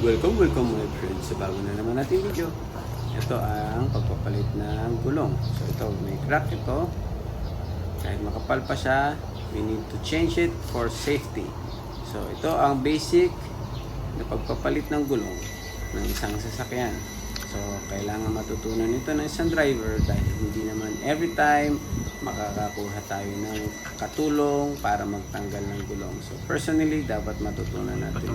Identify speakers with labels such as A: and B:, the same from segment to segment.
A: Welcome my friends sa bago na naman natin video. Ito ang pagpapalit ng gulong. So ito, may crack ito. Kahit makapal pa siya, we need to change it for safety. So ito ang basic na pagpapalit ng gulong ng isang sasakyan. So kailangan matutunan ito ng isang driver dahil hindi naman every time makakakuha tayo ng katulong para magtanggal ng gulong. So personally, dapat matutunan natin.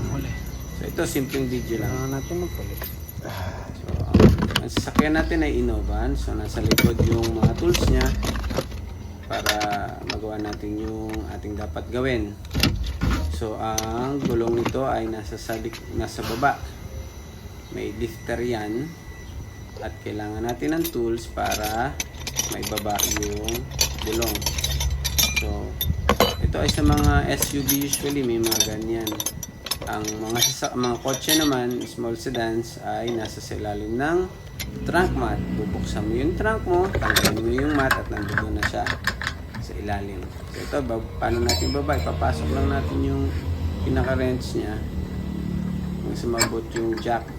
A: So ito, simpleng video lang.
B: Kailangan natin magpalit.
A: So, ang sasakyan natin ay Inovan. So, nasa likod yung mga tools niya para magawa natin yung ating dapat gawin. So, ang gulong nito ay nasa baba. May lifter yan. At kailangan natin ng tools para maibaba yung gulong. So, ito ay sa mga SUV usually may mga ganyan. Ang mga kotse naman, small sedans, ay nasa ilalim ng trunk mat. Bubuksan mo yung trunk mo, tanggalin mo yung mat at nandoon na siya sa ilalim. So ito, paano natin baba? Ipapasok lang natin yung pinaka-wrench niya hanggang sumabot yung jack,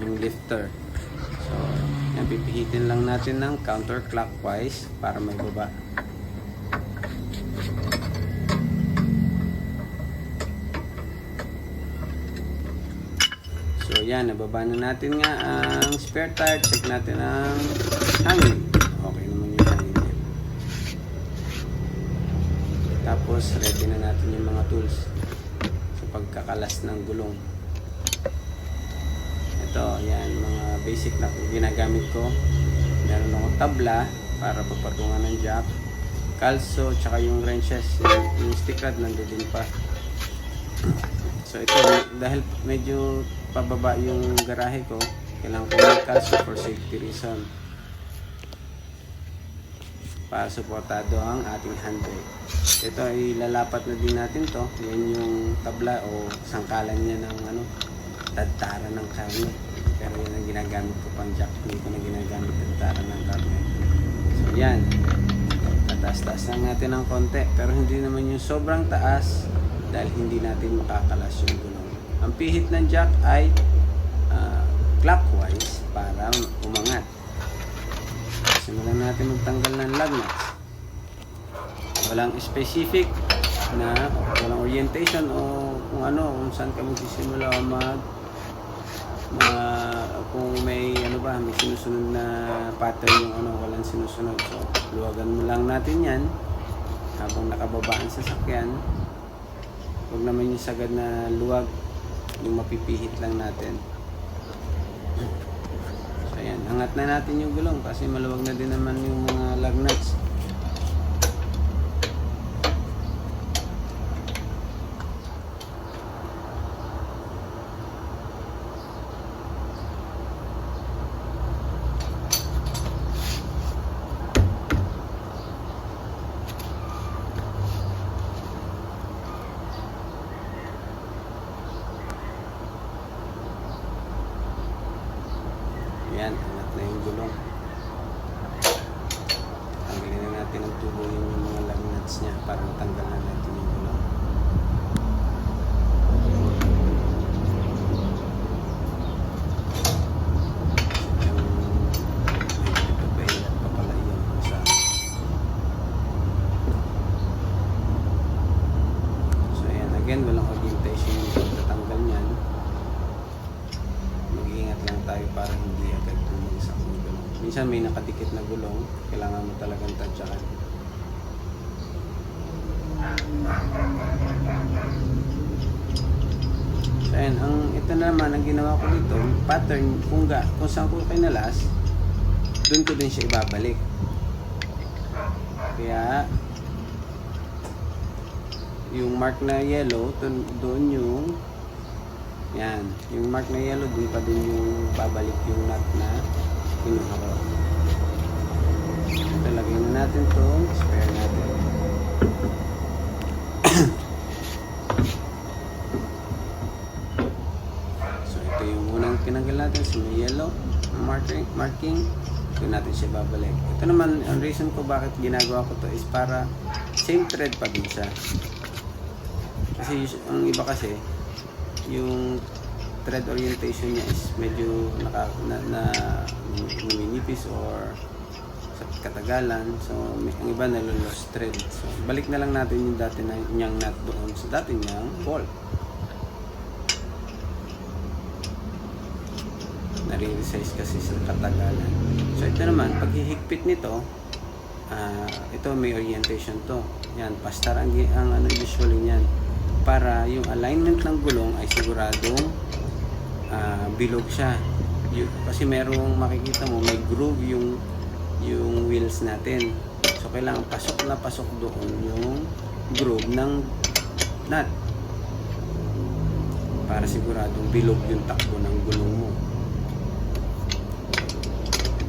A: yung lifter. So, yan, pipihitin lang natin ng counterclockwise para may baba. So yan, nababa na natin nga ang spare tire. Check natin ang hangin. Okay naman yung hangin. Tapos ready na natin yung mga tools sa pagkakalas ng gulong. Ito, yan, mga basic na ginagamit ko. Meron akong tabla para pagpatungan ng jack, kalso, tsaka yung wrenches, yung stick rod nandoon pa. So ito, dahil medyo pababa yung garahe ko, kailangan ko ng kalso for safety reason para suportado ang ating handbrake. Ito ay lalapat na din natin to. Yan yung tabla o sangkalan niya ng tadtara ng karne. Pero yan ang ginagamit ko pang jack. Hindi ko na ginagamit tadtara ng karne. So yan, tataas-taas lang natin ng konti, pero hindi naman yung sobrang taas dahil hindi natin makakalas yung gulong. Ang pihit ng jack ay clockwise para umangat. Simulan natin magtanggal ng lug nuts. Walang specific na, walang orientation o kung saan ka magsisimula o kung may may sinusunod na pattern yung walang sinusunod. So, luwagan mo lang natin yan habang nakababaan sa sasakyan. Huwag naman yung sagad na luwag, yung mapipihit lang natin. So ayan, angat na natin yung gulong kasi maluwag na din naman yung mga lug nuts. Yan, angat na yung gulong. Tanggalin na natin ang tubo yung mga lug nuts niya para matanggal na natin yung gulong. So ayan, again, walang orientation yung pagtatanggal niyan. Mag-iingat lang tayo para hindi agad tumagsak ng gulong. Minsan may nakadikit na gulong, kailangan mo talagang tadyakan. So ayan, ito naman ang ginawa ko dito, pattern, kung saan ko kinalas, doon ko din siya ibabalik. Kaya yung mark na yellow, doon yung yan, yung mark na yellow, doon pa din yung babalik yung nut na kinuha ko. Ito, lagyan na natin to, spare natin. So ito yung unang tinanggal natin, so may yellow marking, doon natin siya babalik. Ito naman, ang reason ko bakit ginagawa ko to is para same thread pa din siya. Kasi ang iba kasi yung thread orientation niya is medyo numinipis or sa katagalan. So ang iba nalo-lost thread. So balik na lang natin yung dati na niyang nut doon sa dati niyang bolt. Nare-resize kasi sa katagalan. So ito naman, pag hihigpit nito, ito may orientation to. Yan, pastar ang ano usually niyan. Para yung alignment ng gulong ay siguradong bilog siya. Kasi merong makikita mo, may groove yung wheels natin. So kailangan pasok na pasok doon yung groove ng nut. Para siguradong bilog yung takbo ng gulong mo.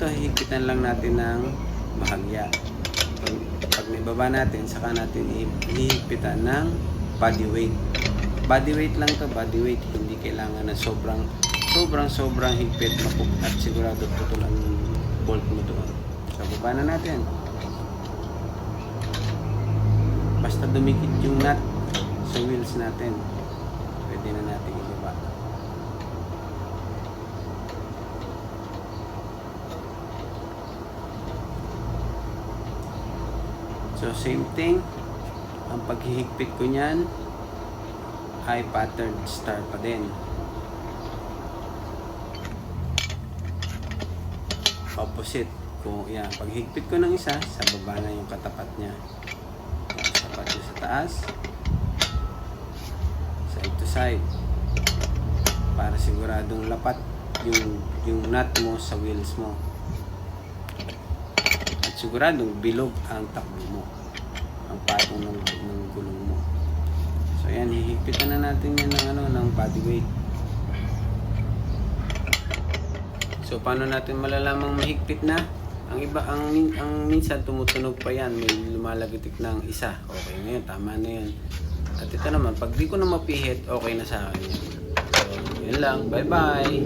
A: Ito, hihigpitan lang natin ng bahagya. Pag naibaba natin, saka natin hihigpitan ng body weight. Body weight lang to, body weight. Hindi kailangan na sobrang higpit at sigurado putol ang bolt mo doon. So, baba na natin. Basta dumikit yung nut sa wheels natin, pwede na natin ibaba. So same thing, ang paghihigpit ko niyan ay pattern star pa din. Opposite, kung yan, paghigpit ko ng isa, sa baba na yung katapat niya. Tapat niya sa taas, side to side, para siguradong lapat yung nut mo sa wheels mo. Siguradong bilog ang takbo mo, ang patong ng gulong mo. So ayan, hihigpitan na natin yan ng body weight. So paano natin malalamang mahigpit na? Ang iba, ang minsan tumutunog pa yan, may lumalagitik ng isa. Okay na yun, tama na yun. At ito naman, pag di ko na mapihit, okay na sa akin. So yun lang, bye bye.